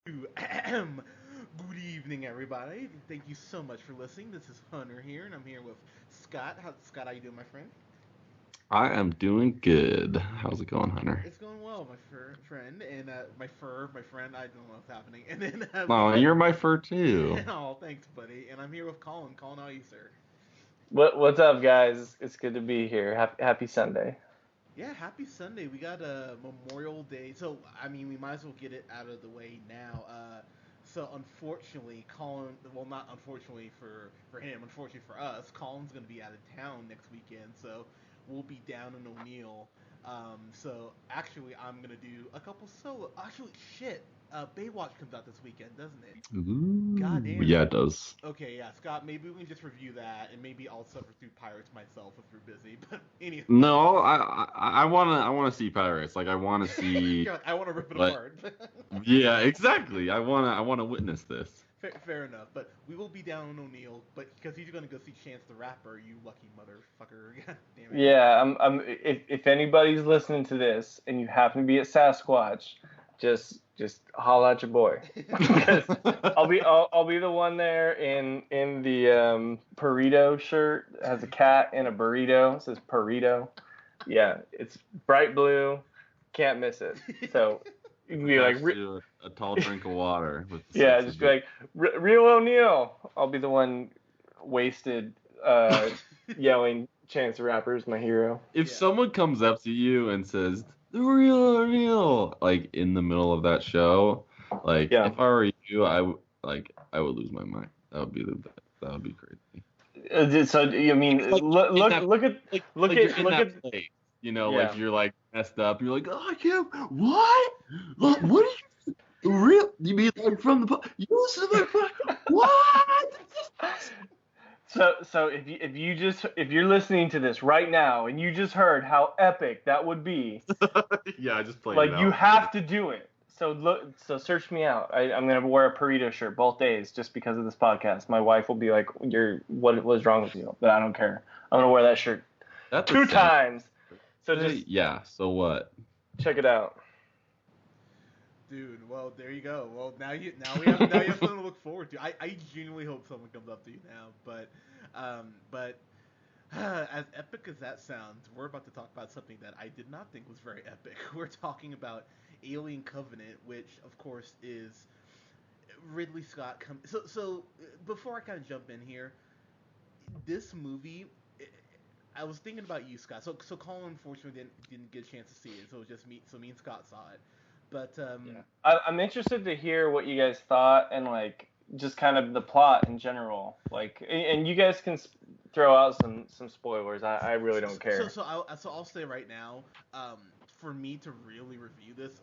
Good evening, everybody. Thank you so much for listening. This is Hunter here, and I'm here with Scott. Scott, how you doing, my friend? I am doing good. How's it going, Hunter? It's going well, my friend, and my friend. I don't know what's happening. And then we Oh, got. you're my fur too. Oh, thanks, buddy. And I'm here with Colin. Colin, how are you, sir? What's up, guys? It's good to be here. Happy Sunday. Yeah, happy Sunday. We got a Memorial Day, so I mean, we might as well get it out of the way now. So unfortunately, Colin. Well, not unfortunately for him. Unfortunately for us, Colin's gonna be out of town next weekend, so we'll be down in O'Neill. So actually, I'm gonna do a couple solo. Actually, shit. Baywatch comes out this weekend, doesn't it? God Ooh, damn. yeah, it does. Okay, yeah, Scott. Maybe we can just review that, and maybe I'll suffer through Pirates myself if we're busy. But anyway. No, I wanna see pirates. Like I wanna see You're like, I want to rip it like apart. yeah, exactly. I wanna witness this. Fair enough, but we will be down on O'Neill, but because he's gonna go see Chance the Rapper, you lucky motherfucker. God damn it. Yeah, if anybody's listening to this and you happen to be at Sasquatch, just holla at your boy, because I'll be the one there in the burrito shirt. It has a cat and a burrito. It says burrito. Yeah, it's bright blue. Can't miss it. So you can be like, Attached to a tall drink of water with the yeah, sexy just be bit. like, Real O'Neal. I'll be the one wasted, yelling, Chance the Rapper is my hero. If Yeah. someone comes up to you and says the real, like in the middle of that show, like Yeah. if I were you, I would lose my mind. That would be crazy. So you mean It's like in look that look at like you're in look that at place, like yeah. you're like messed up. You're like, oh, I can't. What? What are you real? You mean like from the you said what? So if you're listening to this right now and you just heard how epic that would be, Yeah, I just played it like you out. have to do it. So search me out. I'm gonna wear a burrito shirt both days just because of this podcast. My wife will be like, "You're what was wrong with you?" But I don't care. I'm gonna wear that shirt That's a two sad. times. So just Yeah. So what? check it out. Dude, well there you go. Well now you have something to look forward to. I genuinely hope someone comes up to you now, but as epic as that sounds, we're about to talk about something that I did not think was very epic. We're talking about Alien Covenant, which of course is Ridley Scott. So before I kind of jump in here, this movie, I was thinking about you, Scott. So Colin unfortunately didn't get a chance to see it, so it was just me. So me and Scott saw it, but Yeah. I'm interested to hear what you guys thought and like just kind of the plot in general. Like, and you guys can throw out some spoilers. I really don't care. I'll say right now, for me to really review this,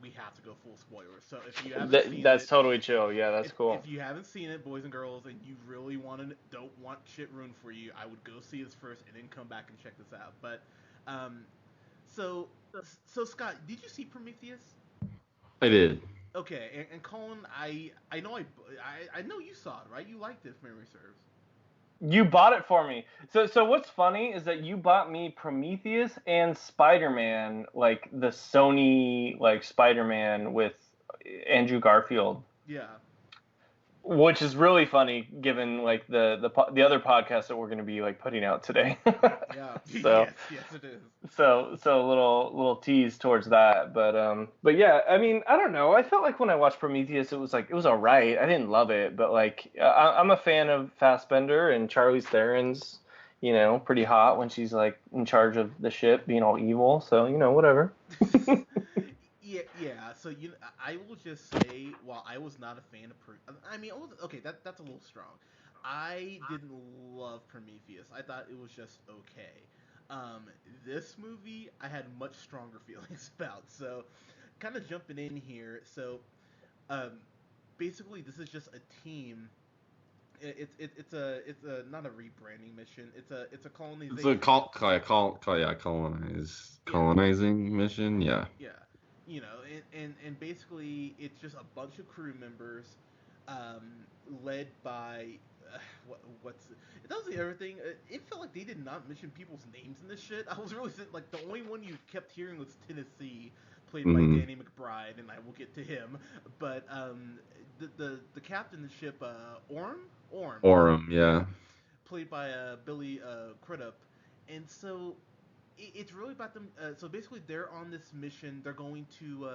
we have to go full spoilers. So if you haven't seen That's it, totally chill. Yeah, that's if cool. you haven't seen it, boys and girls, and you really don't want shit ruined for you, I would go see this first and then come back and check this out. But, um, so so Scott, did you see Prometheus? I did. Okay, and Colin, I know you saw it, right? You liked it, if memory serves. You bought it for me. So what's funny is that you bought me Prometheus and Spider-Man, like the Sony like Spider-Man with Andrew Garfield. Yeah, Which is really funny given like the other podcast that we're going to be like putting out today. yeah, so yes, it is. so a little tease towards that, but yeah, I mean, I don't know. I felt like when I watched Prometheus, it was all right. I didn't love it, but like I'm a fan of Fassbender and Charlize Theron's, pretty hot when she's like in charge of the ship, being all evil. So whatever. Yeah. So I will just say, while I was not a fan of, I mean, okay. That's a little strong. I didn't love Prometheus. I thought it was just okay. Um, this movie I had much stronger feelings about. So, kind of jumping in here. So, um, basically, this is just a team. It's a not a rebranding mission. It's a It's a colonization. yeah, Yeah, colonizing mission. Yeah. yeah, and basically it's just a bunch of crew members, um, led by what's it doesn't everything. It felt like they did not mention people's names in this shit. I was really like the only one you kept hearing was Tennessee, played by Mhm. Danny McBride, and I will get to him. But the captain of the ship, Orm, Yeah. played by Billy Crudup, and so it's really about them. So basically, they're on this mission. They're going to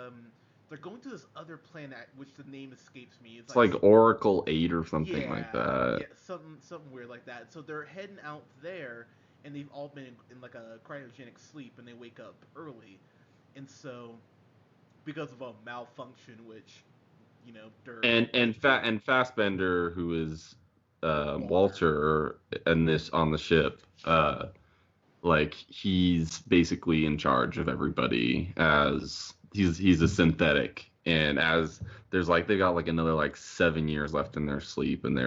this other planet, which the name escapes me. It's It's like like Oracle 8 or something like yeah, that. something weird like that. So they're heading out there, and they've all been in like a cryogenic sleep, and they wake up early, and so because of a malfunction, which they're And Fassbender, who is Walter. Walter and this on the ship, like he's basically in charge of everybody as he's a synthetic, and as there's like they got like another like 7 years left in their sleep, and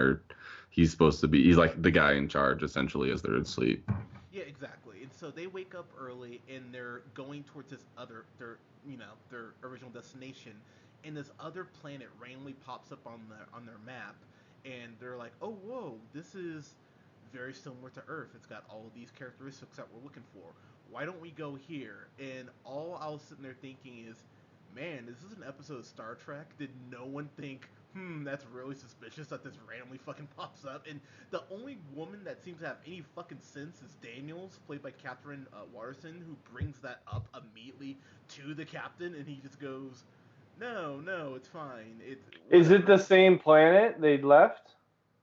he's like the guy in charge essentially as they're in sleep. Yeah, exactly. And so they wake up early, and they're going towards their original destination, and this other planet randomly pops up on their map, and they're like, oh whoa, this is very similar to Earth. It's got all of these characteristics that we're looking for. Why don't we go here? And all I was sitting there thinking is, man, is this an episode of Star Trek? Did no one think, that's really suspicious that this randomly fucking pops up? And the only woman that seems to have any fucking sense is Daniels, played by Catherine Watterson, who brings that up immediately to the captain, and he just goes, no, it's fine. Is it the same planet they left?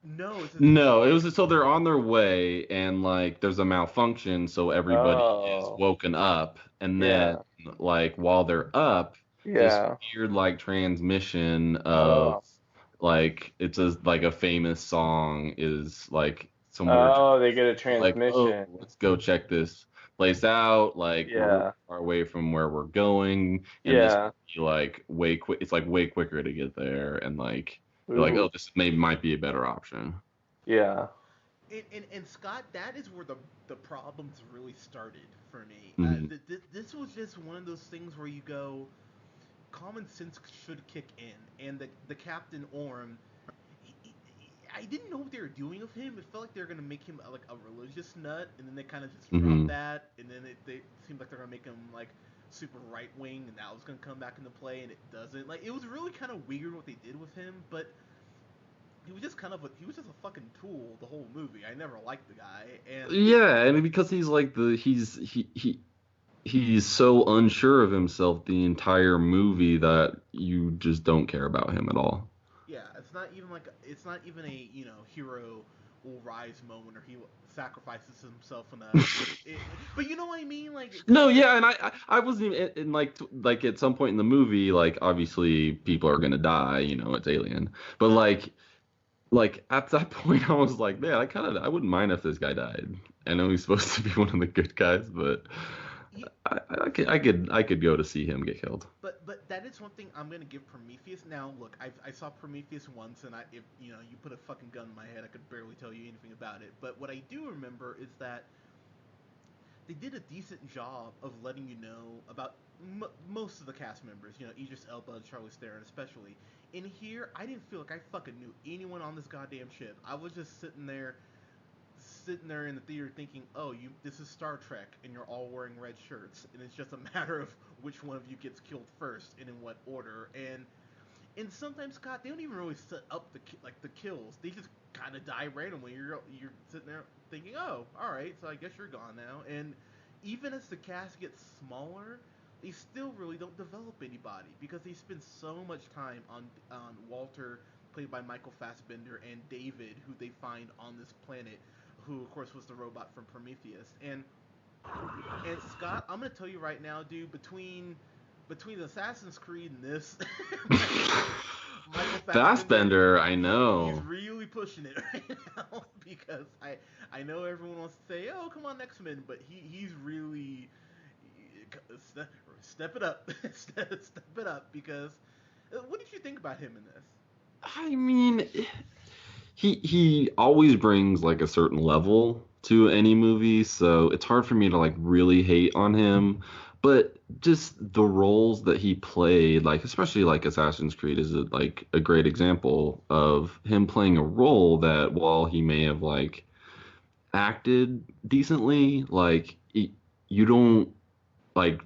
No, No, it was so they're on their way, and like there's a malfunction, so everybody is woken up, and then like while they're up, this weird like transmission of like it's like a famous song is like somewhere. Oh, they get a transmission. Like, oh, let's go check this place out. Like we're far away from where we're going, and this would be like way quick. It's like way quicker to get there, and like. They're like, oh, this might be a better option. Yeah. And Scott, that is where the problems really started for me. Mm-hmm. This was just one of those things where you go, common sense should kick in, and the Captain Orm, I didn't know what they were doing with him. It felt like they were gonna make him like a religious nut, and then they kind of just dropped that, and then they seemed like they're gonna make him like super right wing, and that was gonna come back into play, and it doesn't. Like it was really kind of weird what they did with him, but he was just a fucking tool the whole movie. I never liked the guy, and yeah, and because he's like he's so unsure of himself the entire movie that you just don't care about him at all. Yeah, it's not even a hero will rise moment, or he sacrifices himself but you know what I mean, like no, yeah, and I wasn't even in like at some point in the movie, like obviously people are gonna die, it's Alien, but like at that point I was like, man, I wouldn't mind if this guy died. I know he's supposed to be one of the good guys, but I could go to see him get killed. But that is one thing I'm gonna give Prometheus. Now look, I saw Prometheus once, and if you put a fucking gun in my head, I could barely tell you anything about it. But what I do remember is that they did a decent job of letting you know about most of the cast members. Idris Elba, Charlize Theron, especially. In here, I didn't feel like I fucking knew anyone on this goddamn ship. I was just sitting there in the theater thinking, oh, this is Star Trek, and you're all wearing red shirts, and it's just a matter of which one of you gets killed first and in what order. And sometimes, Scott, they don't even really set up the kills. They just kind of die randomly. You're sitting there thinking, oh, all right, so I guess you're gone now. And even as the cast gets smaller, they still really don't develop anybody because they spend so much time on Walter, played by Michael Fassbender, and David, who they find on this planet, who of course was the robot from Prometheus. And Scott, I'm gonna tell you right now, dude, between Assassin's Creed and this, Michael Fassbender, I know. He's really pushing it right now because I know everyone wants to say, oh, come on, X-Men, but he's really step it up, step it up, because what did you think about him in this? I mean, he always brings like a certain level to any movie, so it's hard for me to like really hate on him. But just the roles that he played, like especially like Assassin's Creed is like a great example of him playing a role that while he may have like acted decently, like you don't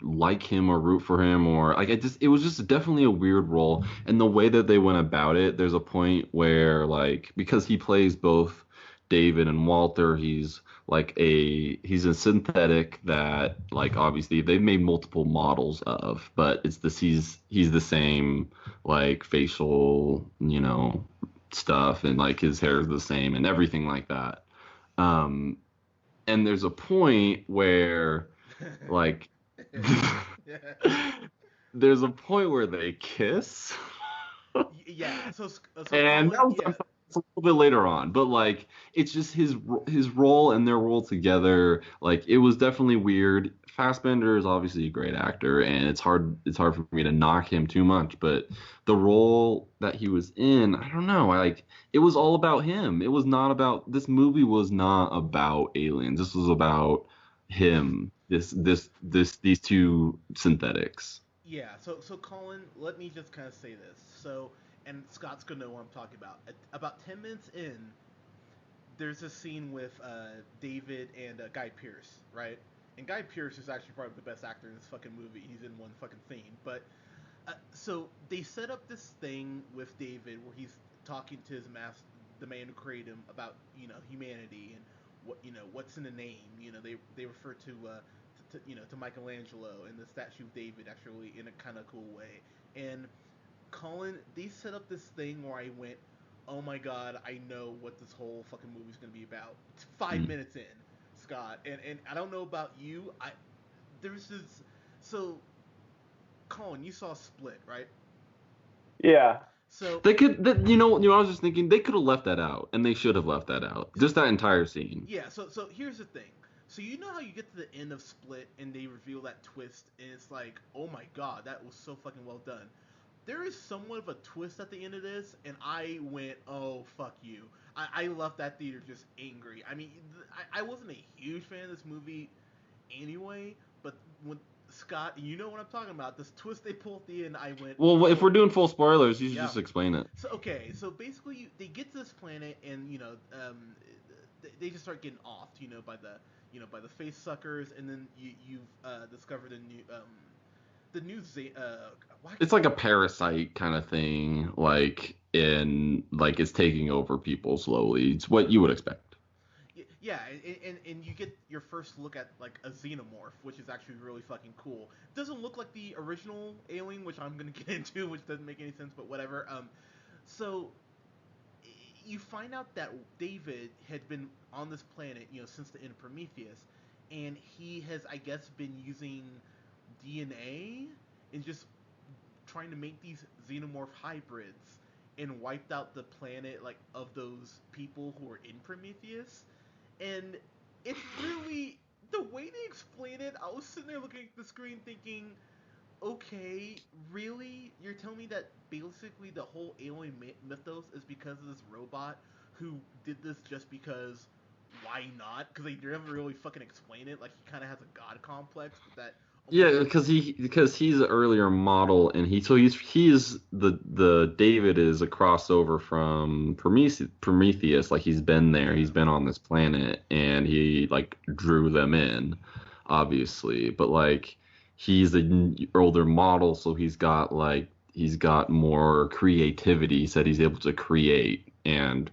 like him or root for him or like it was just definitely a weird role. And the way that they went about it, there's a point where like because he plays both David and Walter, he's a synthetic that like obviously they've made multiple models of, but he's the same like facial, stuff, and like his hair is the same and everything like that. Um and there's a point where like there's a point where they kiss. Yeah. So And Colin, that was yeah, it's a little bit later on, but like it's just his role and their role together. Like it was definitely weird. Fassbender is obviously a great actor, and it's hard for me to knock him too much. But the role that he was in, I don't know. Like it was all about him. It was not about this movie was not about aliens. This was about him. These two synthetics. yeah. So Colin, let me just kind of say this. So, and Scott's gonna know what I'm talking about. About 10 minutes in, there's a scene with David and Guy Pearce, right? And Guy Pearce is actually probably the best actor in this fucking movie. He's in one fucking scene. But so they set up this thing with David where he's talking to his master, the man who created him, about humanity and what's in the name. They refer to Michelangelo and the statue of David actually in a kind of cool way. And Colin, they set up this thing where I went, oh my god, I know what this whole fucking movie's gonna be about. It's 5 minutes in, Scott, and I don't know about you. There's this. So Colin, you saw Split, right? Yeah. So I was just thinking they could have left that out, and they should have left that out. Just that entire scene. yeah, so here's the thing. So you know how you get to the end of Split and they reveal that twist, and it's like, oh my god, that was so fucking well done. There is somewhat of a twist at the end of this, and I went, oh fuck you. I left that theater just angry. I mean, I wasn't a huge fan of this movie anyway, but when Scott, you know what I'm talking about, this twist they pull at the end, I went, Well, if oh. we're doing full spoilers, you should Yeah. just explain it. So okay, so basically they get to this planet and they just start getting offed, by the face suckers, and then you discover the new It's like a parasite kind of thing, like it's taking over people slowly. It's what you would expect. yeah, and you get your first look at like a xenomorph, which is actually really fucking cool. It doesn't look like the original Alien, which I'm gonna get into, which doesn't make any sense, but whatever. So you find out that David had been on this planet, since the end of Prometheus, and he has, I guess, been using DNA and just trying to make these xenomorph hybrids and wiped out the planet like of those people who were in Prometheus. And it's really the way they explain it. I was sitting there looking at the screen thinking, okay, really? You're telling me that basically the whole alien mythos is because of this robot who did this just because? Why not? Because they never really fucking explain it. Like he kind of has a god complex, but that. Yeah, because he's an earlier model, and he's the David is a crossover from Prometheus. Like he's been there, he's been on this planet, and he like drew them in, obviously. But like he's an older model, so he's got more creativity. He said he's able to create, and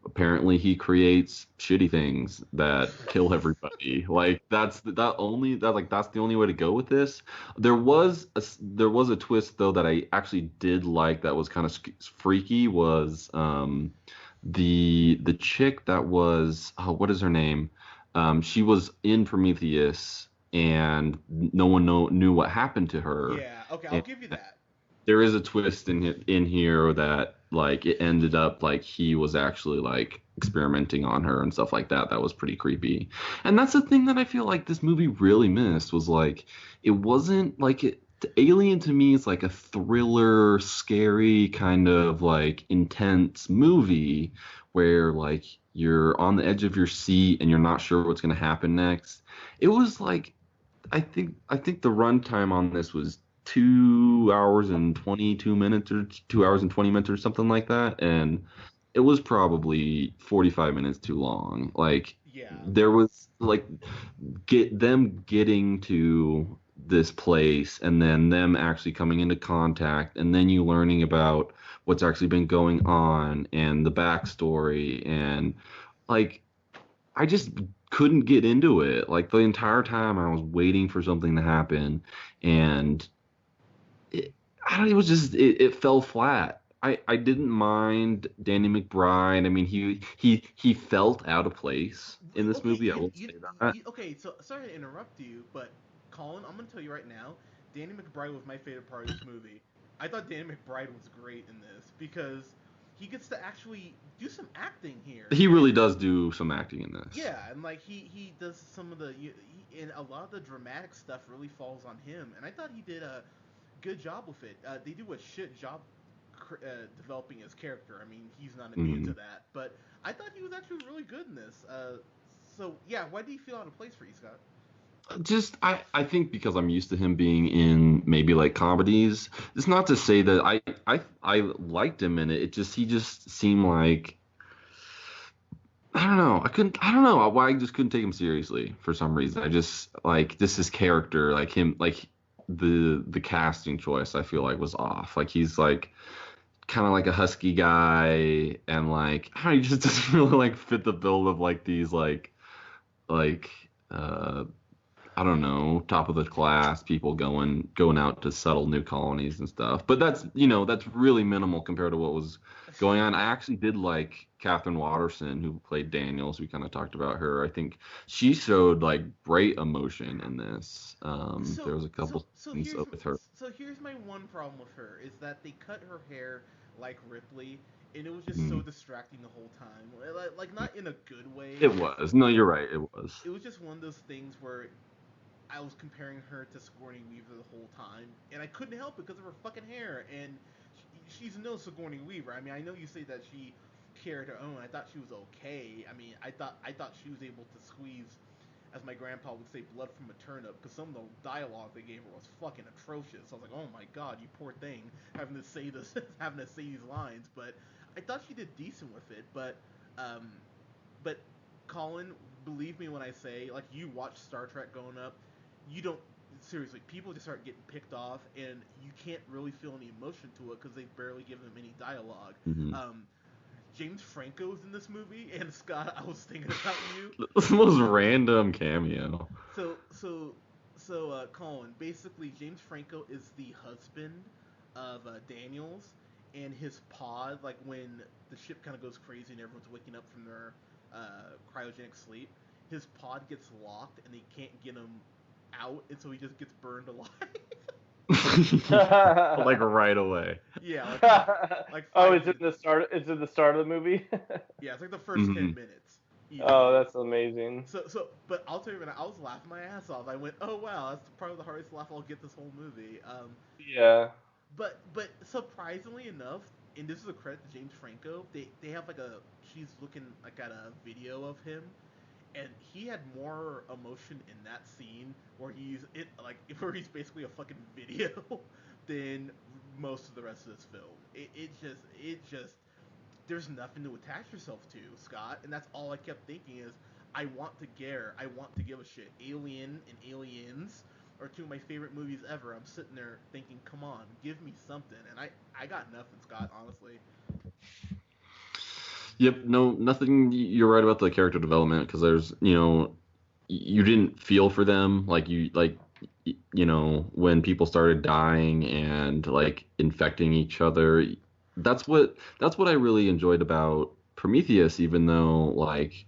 apparently he creates shitty things that kill everybody. Like that's the only way to go with this. There was a twist though that I actually did like that was kind of freaky was the chick that was what is her name? She was in Prometheus and no one knew what happened to her. Yeah. Okay, I'll give you that. There is a twist in here that like it ended up like he was actually like experimenting on her and stuff like that. That was pretty creepy. And that's the thing that I feel like this movie really missed was like it wasn't like it. Alien to me is like a thriller, scary kind of like intense movie where like you're on the edge of your seat and you're not sure what's going to happen next. It was like I think the runtime on this was 2 hours and 22 minutes or 2 hours and 20 minutes or something like that, and it was probably 45 minutes too long. Like Yeah. there was like getting to this place, and then them actually coming into contact, and then you learning about what's actually been going on and the backstory, and like I just couldn't get into it. Like the entire time I was waiting for something to happen, and it, it was just it fell flat. I didn't mind Danny McBride. I mean, he felt out of place in this Okay, movie. I will say that. okay. So sorry to interrupt you, but Colin, I'm gonna tell you right now, Danny McBride was my favorite part of this movie. I thought Danny McBride was great in this because he gets to actually do some acting here. He really does do some acting in this. Yeah, and like he does some of the and a lot of the dramatic stuff really falls on him, and I thought he did a good job with it. They do a shit job developing his character. I mean, he's not immune to that, but I thought he was actually really good in this. So yeah, why do you feel out of place for you, Scott? Just I think because I'm used to him being in maybe like comedies. It's not to say that I liked him in it. He just seemed like I don't know why I just couldn't take him seriously for some reason. I just like just his character, like him, like the casting choice I feel like was off. Like he's like kind of like a husky guy, and like I don't know, he just doesn't really like fit the bill of like these like uh I don't know, top of the class people going out to settle new colonies and stuff. But that's really minimal compared to what was going on. I actually did like Catherine Watterson, who played Daniels. We kind of talked about her. I think she showed like great emotion in this. There was a couple scenes with her. So here's my one problem with her is that they cut her hair like Ripley, and it was just so distracting the whole time. Like not in a good way. It was. No, you're right. It was. It was just one of those things where I was comparing her to Sigourney Weaver the whole time, and I couldn't help it because of her fucking hair. And she's no Sigourney Weaver. I mean, I know you say that she carried her own. I thought she was okay. I mean, I thought she was able to squeeze, as my grandpa would say, blood from a turnip, because some of the dialogue they gave her was fucking atrocious. I was like, oh my god, you poor thing, having to say this, having to say these lines. But I thought she did decent with it. But Colin, believe me when I say, like, you watch Star Trek growing up, you don't seriously, people just start getting picked off, and you can't really feel any emotion to it because they barely give them any dialogue. James Franco's in this movie, and Scott, I was thinking about you. It's the most random cameo. So, Colin, basically, James Franco is the husband of Daniels, and his pod, like when the ship kind of goes crazy and everyone's waking up from their cryogenic sleep, his pod gets locked and they can't get him out, and so he just gets burned alive. Like right away. Yeah. Like oh, it's in the start. It's in the start of the movie. Yeah, it's like the first 10 minutes. Oh, that's amazing. But I'll tell you, I was laughing my ass off. I went, oh wow, that's probably the hardest laugh I'll get this whole movie. Yeah. But surprisingly enough, and this is a credit to James Franco, they have like she's looking like at a video of him, and he had more emotion in that scene where he's basically a fucking video than most of the rest of this film. It just there's nothing to attach yourself to, Scott, and that's all I kept thinking is I want to give a shit. Alien and Aliens are two of my favorite movies ever. I'm sitting there thinking, come on, give me something, and I got nothing, Scott, honestly. Yep, no, nothing. You're right about the character development because there's, you didn't feel for them when people started dying and like infecting each other. That's what I really enjoyed about Prometheus, even though like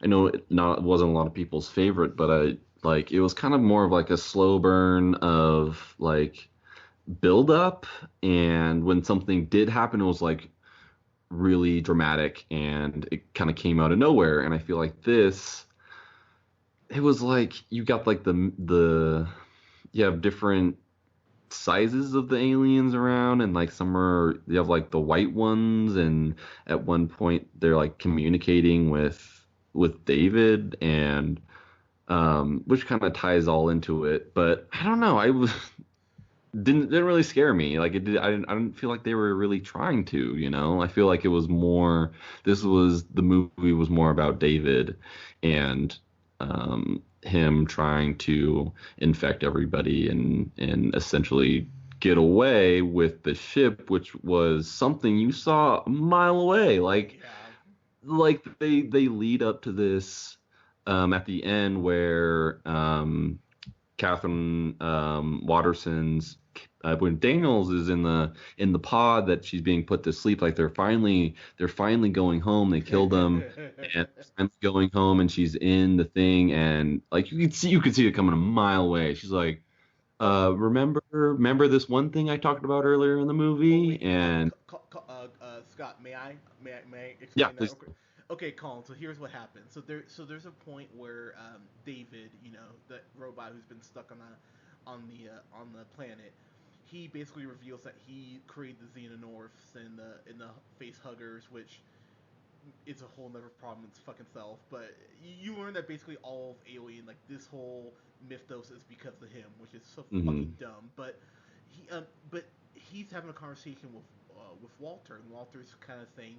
I know it wasn't a lot of people's favorite, but it was kind of more of like a slow burn of like build up, and when something did happen, it was like really dramatic and it kind of came out of nowhere. And I feel like it was like you got like you have different sizes of the aliens around, and like you have like the white ones, and at one point they're like communicating with David, and which kind of ties all into it. But I don't know, didn't really scare me. Like it did. I didn't feel like they were really trying to. I feel like it was the movie was more about David, and him trying to infect everybody and essentially get away with the ship, which was something you saw a mile away. Yeah. Like they lead up to this at the end where Catherine Watterson's when Daniels is in the pod that she's being put to sleep, like they're finally going home. They killed him, and they're finally going home, and she's in the thing, and like you could see it coming a mile away. She's like, Oh, remember this one thing I talked about earlier in the oh movie, wait, and Scott, may I yeah, explain that please. real quick? Okay, Colin. So here's what happens. There's a point where David, the robot who's been stuck on the planet, he basically reveals that he created the Xenomorphs and the face huggers, which it's a whole nother problem in its fucking self. But you learn that basically all of Alien, like this whole mythos, is because of him, which is so fucking Hmm. dumb. But he's having a conversation with Walter, and Walter's kind of saying,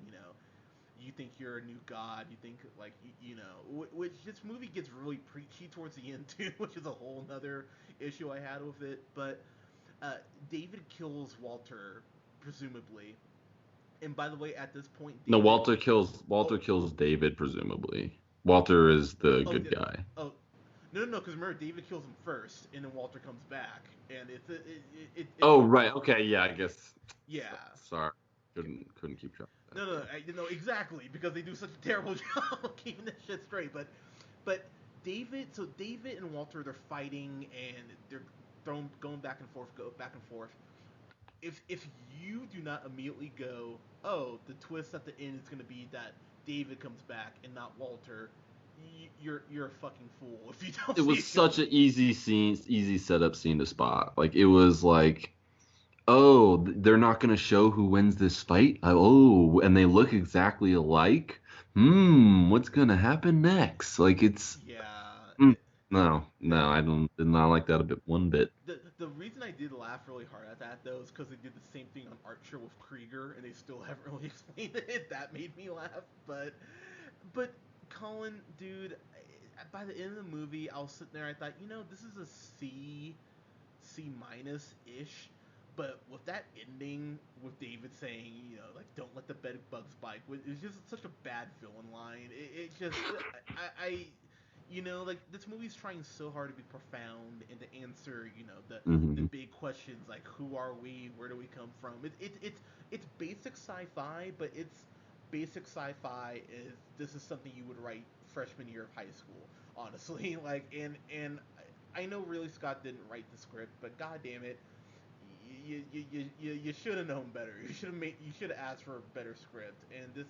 you think you're a new god, you think like which this movie gets really preachy towards the end too, which is a whole nother issue I had with it. But uh, David kills Walter, presumably. And by the way, at this point, No, David. Oh, Walter kills David, presumably. Walter is the oh, good guy. oh, no, because remember, David kills him first, and then Walter comes back, and it's Oh, right. Okay, yeah, I guess. yeah. Sorry, couldn't keep track of that. No, exactly, because they do such a terrible job of keeping this shit straight. But David and Walter, they're fighting, and they're going back and forth. If you do not immediately go, oh, the twist at the end is going to be that David comes back and not Walter, you're a fucking fool if you don't It see was it such an coming. easy scene, easy setup scene to spot. Like it was like, oh, they're not gonna show who wins this fight. Oh, and they look exactly alike. What's gonna happen next? Like it's Yeah. mm, no, The, no, I don't did not like that a bit one bit. the reason I did laugh really hard at that though is because they did the same thing on Archer with Krieger, and they still haven't really explained it. That made me laugh. But Colin, dude, by the end of the movie, I was sitting there. I thought, this is a C minus ish. But with that ending, with David saying, like, don't let the bed bugs bite, it's just such a bad villain line. It just, like this movie's trying so hard to be profound and to answer, the Hmm. big questions like who are we, where do we come from. It's basic sci-fi, but it's basic sci-fi is this is something you would write freshman year of high school, honestly. Like, and I know really Scott didn't write the script, but god damn it, you should have known better. You should have asked for a better script. And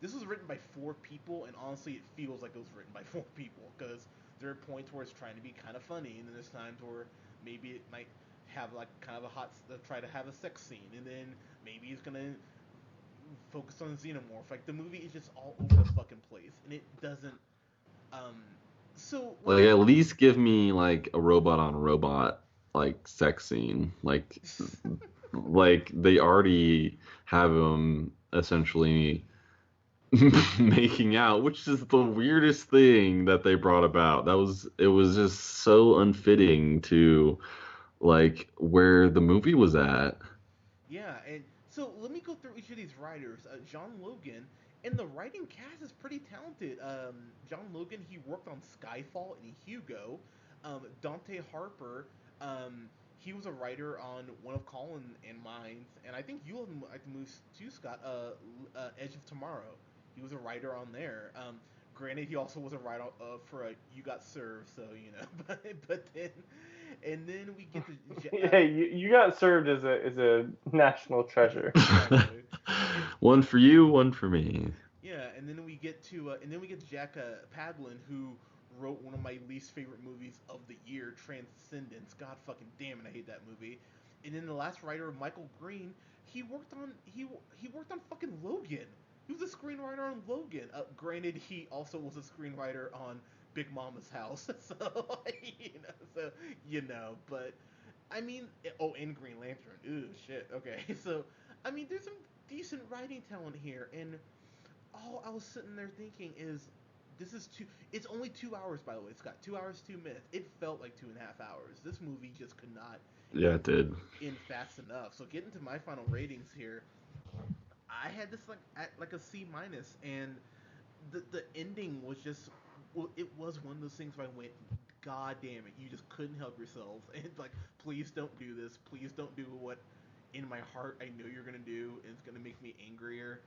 this was written by four people, and honestly, it feels like it was written by four people because there are points where it's trying to be kind of funny, and then there's times where maybe it might have like kind of a try to have a sex scene, and then maybe it's gonna focus on xenomorph. Like the movie is just all over the fucking place, and it doesn't. Um, so let Like me. at least give me like a robot on robot like sex scene. Like they already have him essentially making out, which is the weirdest thing that they brought about. It was just so unfitting to like where the movie was at. Yeah, and so let me go through each of these writers. John Logan, and the writing cast is pretty talented. John Logan, he worked on Skyfall and Hugo. Dante Harper, he was a writer on one of Colin and mine's, and I think you like the movies too, Scott. Edge of Tomorrow, he was a writer on there. Granted, he also was a writer for You Got Served, so but then and then we get to Yeah, you got served as a national treasure. exactly. And One for you, one for me. yeah, and then we get to Jack Padlin, who wrote one of my least favorite movies of the year, Transcendence. God fucking damn it, I hate that movie. And then the last writer, Michael Green, he worked on fucking Logan. He was a screenwriter on Logan. Granted, he also was a screenwriter on Big Mama's House. So so but I mean, oh, and Green Lantern. Ooh, shit. Okay, so I mean, there's some decent writing talent here, and all I was sitting there thinking is this is two. It's only 2 hours, by the way. It's got 2 hours, 2 minutes. It felt like 2.5 hours. This movie just could not Yeah, it did. in fast enough. So getting to my final ratings here, I had this like at like a C minus, and the ending was just, well, it was one of those things where I went, God damn it, you just couldn't help yourselves, and like, please don't do this, please don't do what in my heart I know you're gonna do, and it's gonna make me angrier.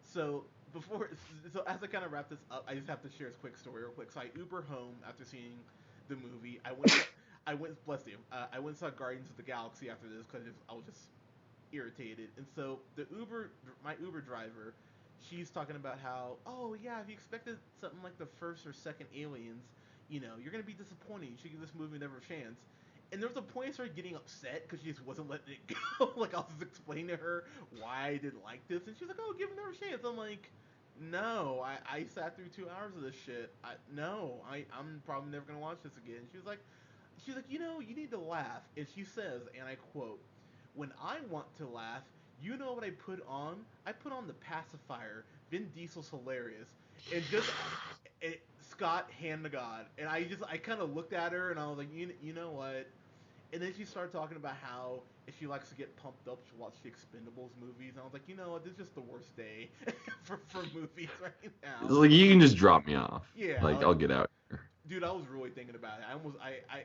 So before, so as I kind of wrap this up, I just have to share this quick story real quick. So I Uber home after seeing the movie. I went, bless you. I went and saw Guardians of the Galaxy after this because I was just irritated. And so my Uber driver, she's talking about how, oh yeah, if you expected something like the first or second Aliens, you're gonna be disappointed. You should give this movie another chance. And there was a point I started getting upset because she just wasn't letting it go. Like, I was just explaining to her why I didn't like this, and she's like, "Oh, give it another chance." I'm like, "No, I sat through 2 hours of this shit. I'm probably never gonna watch this again." She's like, you need to laugh. And she says, and I quote, "When I want to laugh, you know what I put on? I put on the pacifier. Vin Diesel's hilarious." And just Scott, hand to God. And I kind of looked at her and I was like, you know what? And then she started talking about how if she likes to get pumped up, she'll watch the Expendables movies. And I was like, you know what? This is just the worst day for movies right It's now. like you can just drop me off. Yeah, Like like, I'll get out here. dude, I was really thinking about it.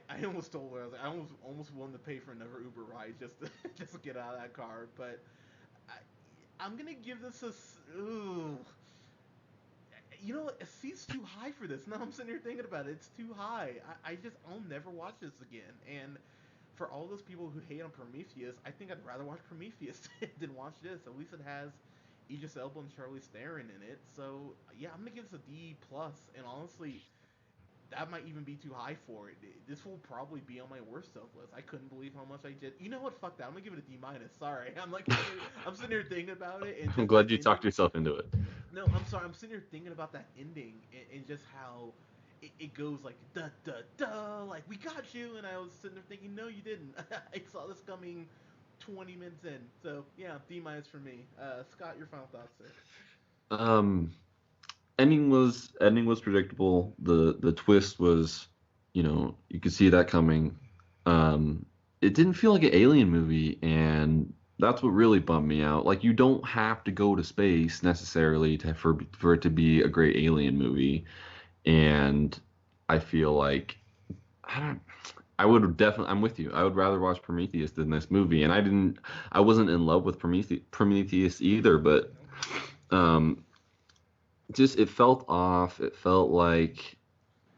I almost told her. I was like, I almost willing to pay for another Uber ride just to just to get out of that car. But I'm gonna give this ooh, a C's too high for this. Now I'm sitting here thinking about it. It's too high. I'll never watch this again. And for all those people who hate on Prometheus, I think I'd rather watch Prometheus than watch this. At least it has Idris Elba and Charlize Theron in it. So yeah, I'm gonna give this a D plus. And honestly, that might even be too high for it. This will probably be on my worst self list. I couldn't believe how much I did. You know what? Fuck that. I'm gonna give it a D minus. Sorry. I'm sitting here thinking about it, and I'm just glad that you talked ending. yourself into it. No, I'm sorry. I'm sitting here thinking about that ending, and just how it goes like da da da, like we got you, and I was sitting there thinking, no, you didn't. I saw this coming 20 minutes in. So yeah, D minus for me. Scott, your final thoughts, sir. Um, ending was predictable. The twist was, you could see that coming. It didn't feel like an alien movie, and that's what really bummed me out. Like you don't have to go to space necessarily for it to be a great alien movie, and I feel like I don't. I would definitely. I'm with you. I would rather watch Prometheus than this movie, and I wasn't in love with Prometheus either, but um, just it felt off. It felt like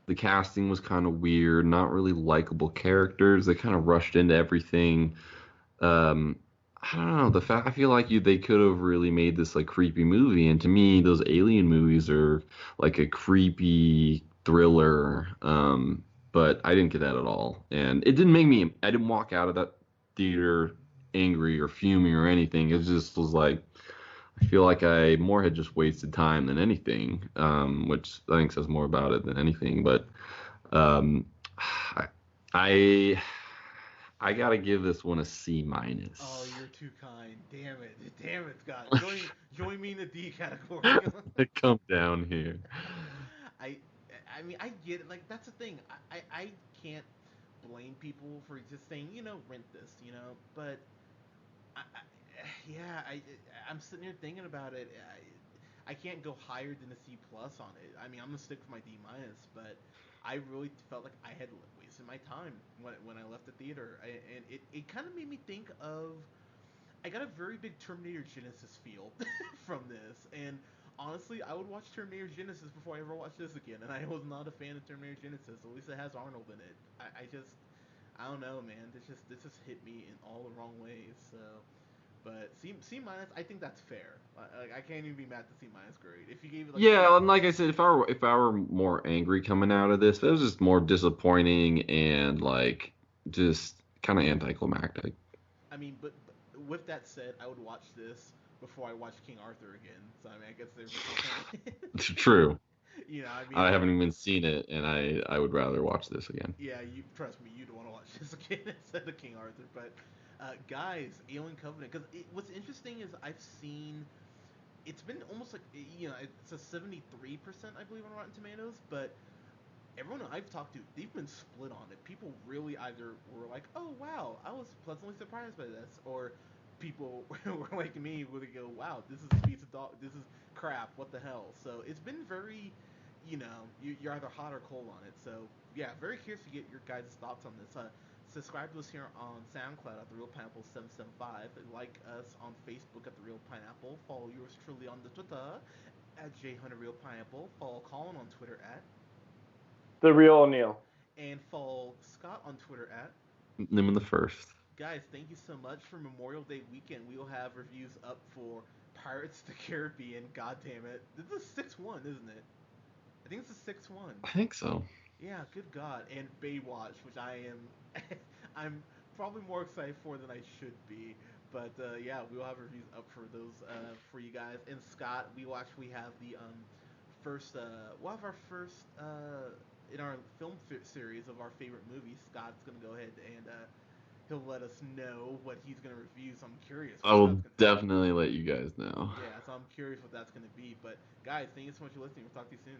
the casting was kind of weird, not really likable characters. They kind of rushed into everything. Um, I don't know. I feel like they could have really made this like creepy movie, and to me, those alien movies are like a creepy thriller. But I didn't get that at all, and it didn't make me. I didn't walk out of that theater angry or fuming or anything. It just was like I feel like I more had just wasted time than anything, which I think says more about it than anything. But um, I I gotta give this one a C minus. Oh, you're too kind. Damn it, Scott. Join me in the D category. Come down here. I I mean, I get it. Like, that's the thing. I can't blame people for just saying, rent this, But yeah, I'm sitting here thinking about it. I can't go higher than a C plus on it. I mean, I'm gonna stick with my D minus, but I really felt like I had wasted my time when I left the theater, and it kind of made me think of. I got a very big Terminator Genesis feel from this, and honestly, I would watch Terminator Genesis before I ever watched this again. And I was not a fan of Terminator Genesis. At least it has Arnold in it. I don't know, man. This just hit me in all the wrong ways. So, but C minus, I think that's fair. Like, I can't even be mad at C minus grade. If you gave it like Yeah, and like I said, if I were more angry coming out of this, it was just more disappointing and like just kind of anticlimactic. I mean, but with that said, I would watch this before I watch King Arthur again. So I mean, I guess there's True. I mean, I haven't even seen it, and I would rather watch this again. yeah, you trust me, you'd want to watch this again instead of King Arthur. But guys, Alien Covenant, because what's interesting is I've seen it's been almost like, it's a 73%, I believe, on Rotten Tomatoes, but everyone I've talked to, they've been split on it. People really either were like, "Oh wow, I was pleasantly surprised by this," or people were like me, where they go, "Wow, this is pizza dog, this is crap. What the hell?" So it's been very, you're either hot or cold on it. So yeah, very curious to get your guys' thoughts on this. Subscribe to us here on SoundCloud at The Real Pineapple 775. Like us on Facebook at The Real Pineapple. Follow yours truly on the Twitter at J Hunter Real Pineapple. Follow Colin on Twitter at, The Real O'Neill. and follow Scott on Twitter at. Name the first. Guys, thank you so much. For Memorial Day weekend, we will have reviews up for Pirates of the Caribbean. God damn it. This is a 6-1, isn't it? I think it's a 6-1. I think so. Yeah, good God. And Baywatch, which I am I'm probably more excited for than I should be. But yeah, we will have reviews up for those for you guys. And Scott, we will actually have the first we'll have our first in our film series of our favorite movies. Scott's gonna go ahead and he'll let us know what he's gonna review. So I'm curious I what will that's gonna. definitely let you guys know. Yeah, so I'm curious what that's gonna be. But guys, thank you so much for listening. We'll talk to you soon.